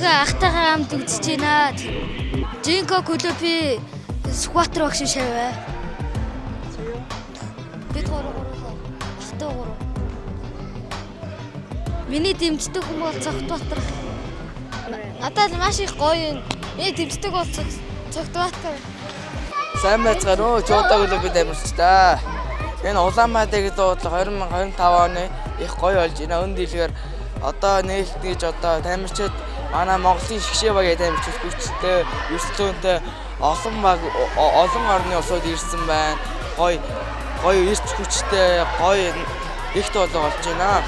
Тэгээ ахтайгаа хамт үзэж байна. Жинко Клопи скватер багш шаваа. Бид гурав ахтай гурав. Миний дэмждэг хүмүүс бол Цогтбаатар. Надад маш их гоё юм. Миний дэмждэг бол Цогтбаатар. Сайн байцгаана уу? Жодоо клуб дамжиж та. Энэ Улаанбаатарыг дуудлага 2025 оны их гоё болж байна. Өн дийлгээр одоо нээлт гэж одоо тамирчид манай Монголын шгшээ багийн тамирчид хүчтэй, өрсөлдөөнтэй олон орны улсууд ирсэн байна. Гоё эрч хүчтэй, гоё их дуудлага болж байна.